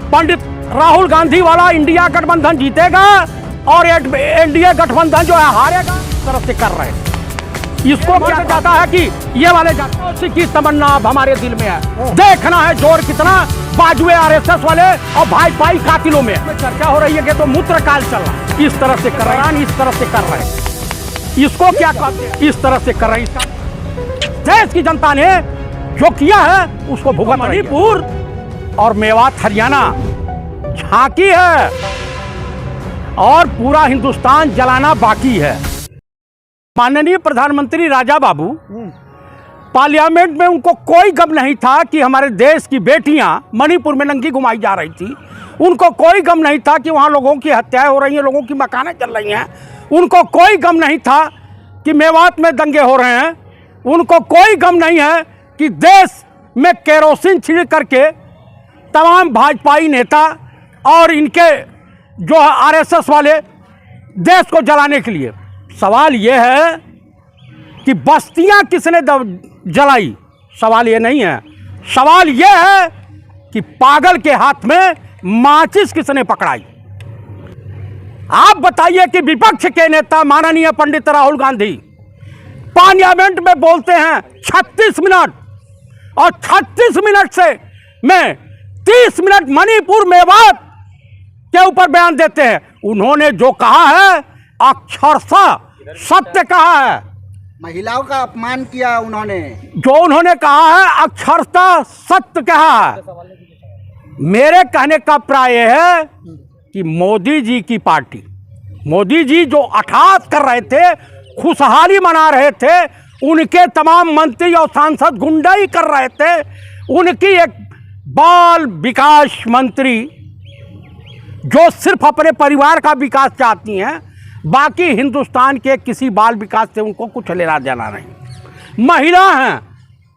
पंडित राहुल गांधी वाला इंडिया गठबंधन जीतेगा और एनडीए गठबंधन जो है हारेगा, तरफ से कर रहे हैं। इसको क्या चाहता है कि ये वाले की तमन्ना अब हमारे दिल में है, देखना है जोर कितना बाजुए आरएसएस वाले और भाई कातिलों में। चर्चा हो रही है कि तो मूत्र काल चल रहा है, इस तरफ से कर रहे हैं, इस तरफ से कर रहे हैं। इसको क्या कहते हैं, इस तरफ से कर रहे हैं। इसका देश की जनता ने जो किया है उसको भुगत। मणिपुर और मेवात हरियाणा झांकी है और पूरा हिंदुस्तान जलाना बाकी है। माननीय प्रधानमंत्री राजा बाबू पार्लियामेंट में उनको कोई गम नहीं था कि हमारे देश की बेटियां मणिपुर में नंगी घुमाई जा रही थी। उनको कोई गम नहीं था कि वहां लोगों की हत्याएं हो रही हैं, लोगों की मकानें चल रही हैं। उनको कोई गम नहीं था कि मेवात में दंगे हो रहे हैं। उनको कोई गम नहीं है कि देश में केरोसिन छिड़क करके तमाम भाजपाई नेता और इनके जो आरएसएस वाले देश को जलाने के लिए। सवाल ये है कि बस्तियां किसने जलाई, सवाल ये नहीं है। सवाल ये है कि पागल के हाथ में माचिस किसने पकड़ाई। आप बताइए कि विपक्ष के नेता माननीय पंडित राहुल गांधी पार्लियामेंट में बोलते हैं 36 मिनट और 36 मिनट से में 30 मिनट मणिपुर मेवात के ऊपर बयान देते हैं। उन्होंने जो कहा है अक्षरशः सत्य कहा है। महिलाओं का अपमान किया उन्होंने, जो उन्होंने कहा है अक्षरशः सत्य कहा है। मेरे कहने का प्राय है कि मोदी जी की पार्टी, मोदी जी जो अठात कर रहे थे, खुशहाली मना रहे थे, उनके तमाम मंत्री और सांसद गुंडाई कर रहे थे। उनकी एक बाल विकास मंत्री जो सिर्फ अपने परिवार का विकास चाहती हैं, बाकी हिंदुस्तान के किसी बाल विकास से उनको कुछ लेना देना नहीं। महिला हैं,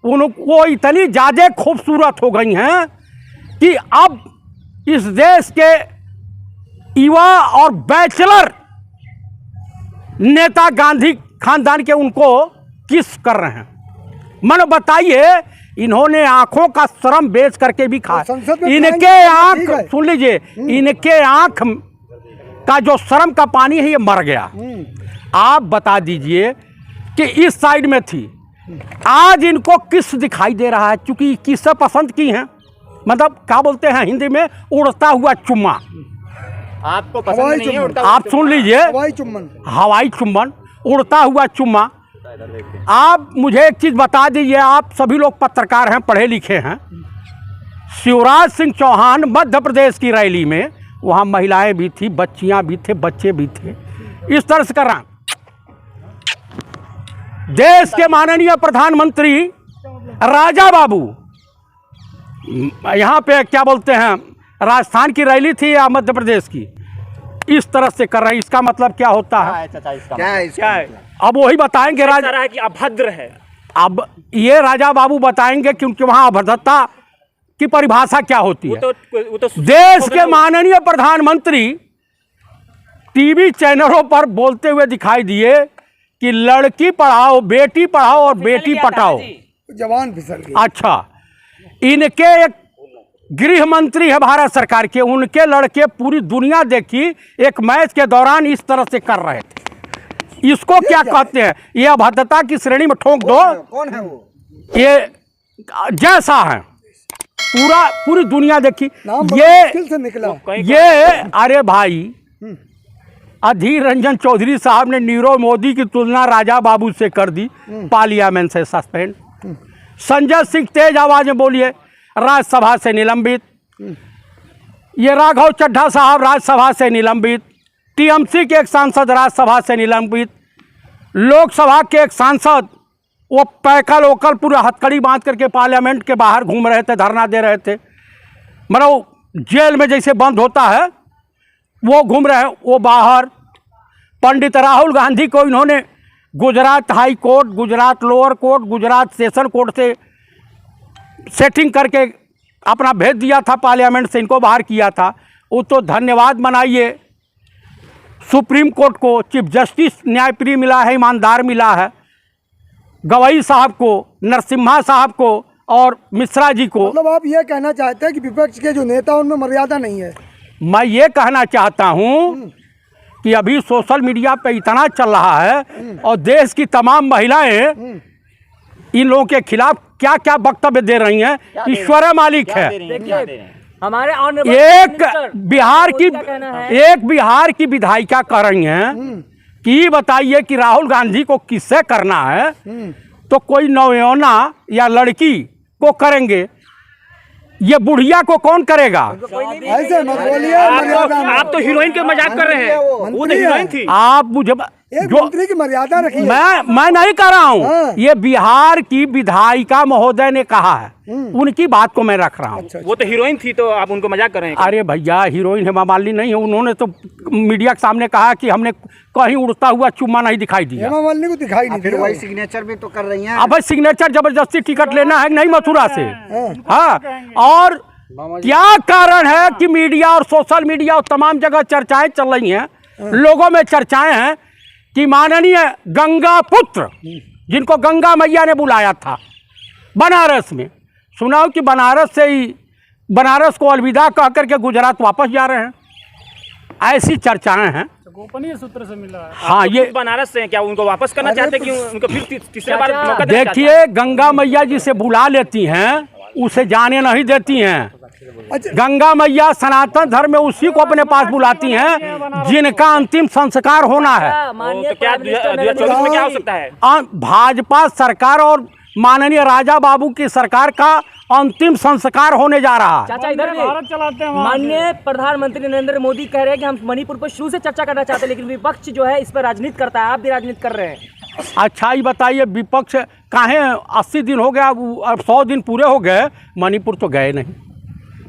उनको इतनी ज़्यादा खूबसूरत हो गई हैं कि अब इस देश के युवा और बैचलर नेता गांधी खानदान के उनको किस कर रहे हैं। मन बताइए, इन्होंने आंखों का श्रम बेच करके भी खाया। इनके आंख, सुन लीजिए, इनके आंख का जो शर्म का पानी है ये मर गया। आप बता दीजिए कि इस साइड में थी, आज इनको किस दिखाई दे रहा है, क्योंकि किससे पसंद की हैं, मतलब क्या बोलते हैं हिंदी में, उड़ता हुआ चुम्मा। आपको पसंद नहीं है उड़ता? आप सुन लीजिए, हवाई चुम्बन, उड़ता हुआ चुम्मा। आप मुझे एक चीज़ बता दीजिए, आप सभी लोग पत्रकार हैं, पढ़े लिखे हैं। शिवराज सिंह चौहान मध्य प्रदेश की रैली में, वहाँ महिलाएं भी थी, बच्चियां भी थे, बच्चे भी थे। इस तरह से कर रहा। देश के माननीय प्रधानमंत्री राजा बाबू यहाँ पे क्या बोलते हैं, राजस्थान की रैली थी या मध्य प्रदेश की, इस तरह से कर रहे हैं। इसका मतलब क्या होता है, क्या है? अब वही बताएंगे। राजा है कि अभद्र है। अब ये राजा बाबू बताएंगे क्योंकि वहाँ अभद्रता की परिभाषा क्या होती है। वो तो देश के माननीय प्रधानमंत्री टीवी चैनलों पर बोलते हुए दिखाई दिए कि लड़की पढ़ाओ, बेटी पढ़ाओ और बेटी पटाओ। जवान फिसल गई। अच्छा, इनके एक गृह मंत्री है भारत सरकार के, उनके लड़के पूरी दुनिया देखी एक मैच के दौरान इस तरह से कर रहे थे। इसको क्या कहते हैं, ये अभद्रता की श्रेणी में ठोक दो। कौन है वो? ये जैसा है, पूरी दुनिया देखी। ये अरे भाई, अधीर रंजन चौधरी साहब ने नीरव मोदी की तुलना राजा बाबू से कर दी, पार्लियामेंट से सस्पेंड। संजय सिंह तेज आवाज में बोलिए, राज्यसभा से निलंबित। ये राघव चड्ढा साहब राज्यसभा से निलंबित। टीएमसी के एक सांसद राज्यसभा से निलंबित। लोकसभा के एक सांसद, वो पैकल ओकल पूरा हथकड़ी बांध करके पार्लियामेंट के बाहर घूम रहे थे, धरना दे रहे थे, मतलब जेल में जैसे बंद होता है वो घूम रहे हैं, वो बाहर। पंडित राहुल गांधी को इन्होंने Gujarat high court, Gujarat lower court, Gujarat session court से सेटिंग करके अपना भेज दिया था, पार्लियामेंट से इनको बाहर किया था। वो तो धन्यवाद मनाइए सुप्रीम कोर्ट को, चीफ जस्टिस न्यायप्रिय मिला है, ईमानदार मिला है। गवई साहब को, नरसिम्हा साहब को और मिश्रा जी को। मतलब आप ये कहना चाहते हैं कि विपक्ष के जो नेता उनमें मर्यादा नहीं है? मैं ये कहना चाहता हूँ कि अभी सोशल मीडिया पे इतना चल रहा है और देश की तमाम महिलाएं इन लोगों के खिलाफ क्या क्या वक्तव्य दे रही हैं, ईश्वर मालिक है। हमारे एक बिहार की विधायिका कह रही हैं कि बताइए कि राहुल गांधी को किससे करना है, तो कोई नौयौना या लड़की को करेंगे, ये बुढ़िया को कौन करेगा? ऐसे मत बोलिए, मर्यादा में। आप तो हीरोइन के मजाक कर रहे हैं, वो तो मंत्री हीरोइन है। थी। आप मुझे एक जो मंत्री की मर्यादा रखिए। मैं नहीं कर रहा हूँ, हाँ। ये बिहार की विधायिका महोदय ने कहा है, उनकी बात को मैं रख रहा हूँ। वो तो हीरोइन थी, तो आप उनको मजाक कर रहे हैं। अरे भैया, हीरोइन हेमा मालिनी नहीं है, उन्होंने तो मीडिया के सामने कहा कि हमने कहीं उड़ता हुआ चुम्मा नहीं दिखाई दिया। हेमा मालिनी को दिखाई नहीं फिर हाँ। दिया। वही सिग्नेचर भी तो कर रही हैं। अब सिग्नेचर जबरदस्ती टिकट लेना है नहीं मथुरा से। हाँ, और क्या कारण है कि मीडिया और सोशल मीडिया और तमाम जगह चर्चाएं चल रही हैं, लोगों में चर्चाएं हैं कि माननीय गंगा पुत्र, जिनको गंगा मैया ने बुलाया था बनारस में, सुनाओ कि बनारस से ही बनारस को अलविदा कह करके गुजरात वापस जा रहे हैं, ऐसी चर्चाएं हैं। गोपनीय सूत्र से मिला है। हाँ, ये बनारस से हैं, क्या उनको वापस करना चाहते हैं कि उनको फिर तीसरे बार मौका देना चाहते हैं? देखिए, गंगा मैया जिसे बुला लेती हैं उसे जाने नहीं देती हैं। अच्छा, गंगा मैया सनातन धर्म में उसी को अपने पास बुलाती हैं जिनका अंतिम संस्कार होना है। तो क्या 2024 में क्या हो सकता है? भाजपा सरकार और माननीय राजा बाबू की सरकार का अंतिम संस्कार होने जा रहा है। चाचा इधर भारत चलाते हैं। माननीय प्रधानमंत्री नरेंद्र मोदी कह रहे हैं कि हम मणिपुर पर शुरू से चर्चा करना चाहते हैं, लेकिन विपक्ष जो है इस पर राजनीति करता है। आप भी राजनीति कर रहे हैं। अच्छा, ये बताइए, विपक्ष काहे 80 दिन हो गया, अब 100 दिन पूरे हो गए, मणिपुर तो गए नहीं,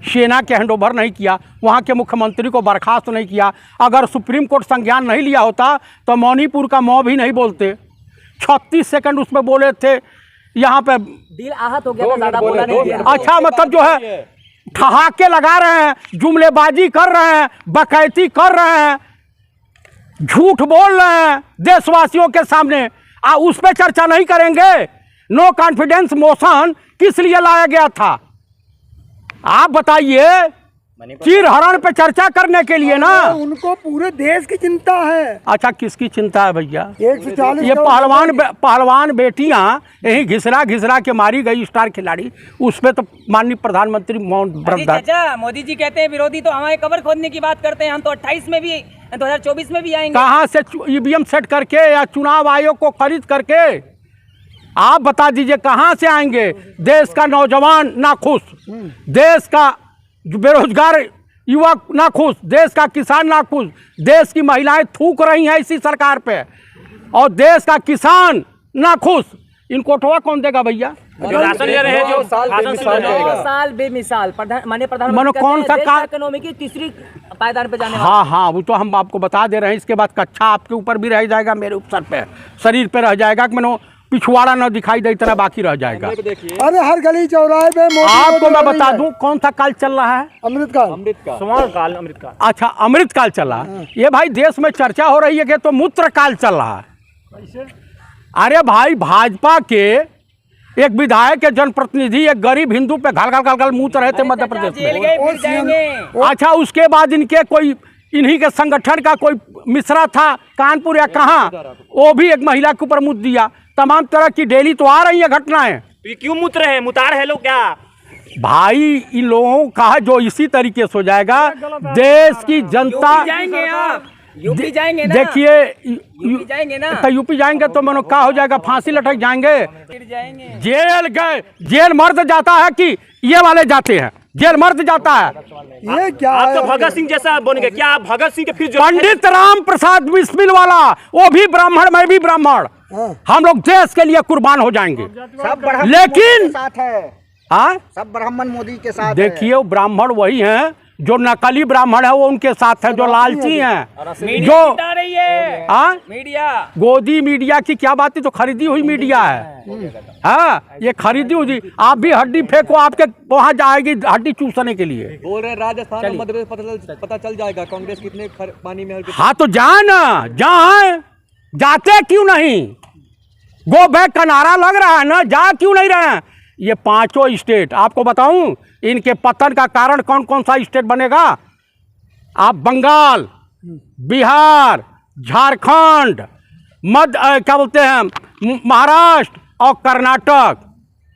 सेना के हैंडओवर नहीं किया, वहाँ के मुख्यमंत्री को बर्खास्त नहीं किया। अगर सुप्रीम कोर्ट संज्ञान नहीं लिया होता तो मणिपुर का मौ भी नहीं बोलते। 36 सेकंड उसमें बोले थे, यहाँ पे दिल आहत हो गया था, ज्यादा बोला नहीं गया। अच्छा, मतलब जो है ठहाके लगा रहे हैं, जुमलेबाजी कर रहे हैं, बकैती कर रहे हैं, झूठ बोल रहे हैं देशवासियों के सामने, उस पर चर्चा नहीं करेंगे? नो कॉन्फिडेंस मोशन किस लिए लाया गया था, आप बताइए? चीरहरण पे चर्चा करने के लिए ना। उनको पूरे देश की चिंता है। अच्छा, किसकी चिंता है भैया? 140 ये पहलवान बेटियां यही घिसरा घिसरा के मारी गई, स्टार खिलाड़ी, उस पे तो माननीय प्रधानमंत्री मौन व्रत। चाचा, मोदी जी कहते हैं विरोधी तो हमारे कब्र खोदने की बात करते हैं, हम तो 28 में भी 2024 में भी आएंगे। कहाँ से ईवीएम सेट करके या चुनाव आयोग को खरीद करके? आप बता दीजिए कहाँ से आएंगे? देश का नौजवान नाखुश, देश का बेरोजगार युवक नाखुश, देश का किसान नाखुश, देश की महिलाएं थूक रही हैं इसी सरकार पे, और देश का किसान नाखुश। इनको टोआ कौन देगा भैया? जो राशन ले रहे हैं, जो भाषण सुन रहे हैं। साल बेमिसाल माननीय प्रधानमंत्री कौन सा काल? इकोनॉमी की तीसरी पायदान पे जाने हाँ हाँ, वो तो हम आपको बता दे रहे हैं। इसके बाद कच्चा आपके ऊपर भी रह जाएगा, मेरे सर पे, शरीर पे रह जाएगा कि मैंने पिछवाड़ा न दिखाई दे, इतना बाकी रह जाएगा। अरे हर गली चौराहे पे मोदी आपको मैं बता दूं कौन सा काल चल रहा है? अमृतकाल। स्वर्ण काल, अमृत काल। अच्छा, अमृत काल चल रहा है। ये भाई देश में चर्चा हो रही है कि तो मूत्र काल चल रहा है। अरे भाई, भाजपा के एक विधायक के जनप्रतिनिधि एक गरीब हिंदू पे घल मूत रहे थे मध्य प्रदेश में। अच्छा, उसके बाद इनके कोई इन्हीं के संगठन का कोई मिश्रा था कानपुर या कहाँ, वो भी एक महिला के ऊपर मुद्द दिया। तमाम तरह की डेली तो आ रही है घटनाएं। तो ये क्यों मूत्र है, मुतार है लोग क्या? भाई, इन लोगों का जो इसी तरीके से हो जाएगा, देश की जनता जाएंगे आप, यूपी जाएंगे ना? देखिए, यूपी जाएंगे ना? तो यूपी जाएंगे तो मनो क्या हो जाएगा, फांसी लटक जाएंगे, फिर जाएंगे। जेल गए। जेल मर्द जाता है कि ये वाले जाते हैं? जेल मर्द जाता है। ये क्या आप तो है? भगत सिंह जैसा बन गए क्या? आप भगत सिंह के फिर जो पंडित राम प्रसाद बिस्मिल वाला, वो भी ब्राह्मण, मैं भी ब्राह्मण, हम लोग देश के लिए कुर्बान हो जाएंगे। सब ब्राह्मण लेकिन- मोदी के साथ है। हाँ, सब ब्राह्मण मोदी के साथ है। देखिए, वो ब्राह्मण वही हैं जो नकली ब्राह्मण है, वो उनके साथ है, जो लालची हैं, जो बता रही है मीडिया। गोदी मीडिया की क्या बात है, तो खरीदी हुई मीडिया है। हाँ, ये खरीदी हुई। आप भी हड्डी फेंको, आपके वहाँ जाएगी हड्डी चूसने के लिए। बोल रहे हैं राजस्थान और मध्य प्रदेश पता चल जाएगा कांग्रेस कितने पानी में है और कितने। हाँ, तो जाए ना, जाए, जाते क्यों नहीं? गो बैक का नारा लग रहा है ना, जा क्यों नहीं रहे हैं? ये पांचों स्टेट, आपको बताऊं इनके पतन का कारण कौन कौन सा स्टेट बनेगा? आप बंगाल, बिहार, झारखंड, क्या बोलते हैं, महाराष्ट्र और कर्नाटक,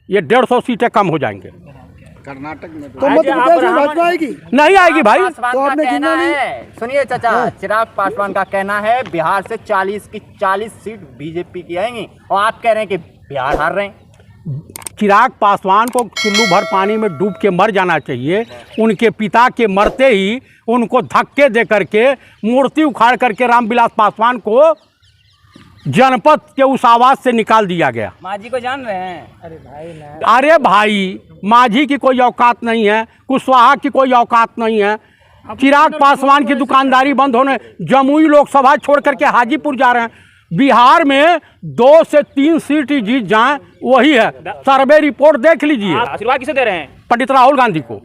ये 150 सीटें कम हो जाएंगे। कर्नाटक में तो मध्य प्रदेश में भाजपा आएगी? नहीं आएगी भाई। तो आपने गिना नहीं? सुनिए चाचा, चिराग पासवान का कहना है बिहार से 40 की 40 सीट बीजेपी की आएंगी और आप कह रहे हैं कि बिहार हार रहे हैं। चिराग पासवान को चुल्लू भर पानी में डूब के मर जाना चाहिए। उनके पिता के मरते ही उनको धक्के दे करके मूर्ति उखाड़ करके रामविलास पासवान को जनपद के उस आवास से निकाल दिया गया। मांझी को जान रहे हैं? अरे भाई, मांझी की कोई औकात नहीं है, कुशवाहा की कोई औकात नहीं है। चिराग पासवान की दुकानदारी बंद होने, जमुई लोकसभा छोड़ करके हाजीपुर जा रहे हैं। बिहार में 2 से 3 सीट ही जीत जाएं, वही है। सर्वे रिपोर्ट देख लीजिए। आशीर्वाद किसे दे रहे हैं? पंडित राहुल गांधी को।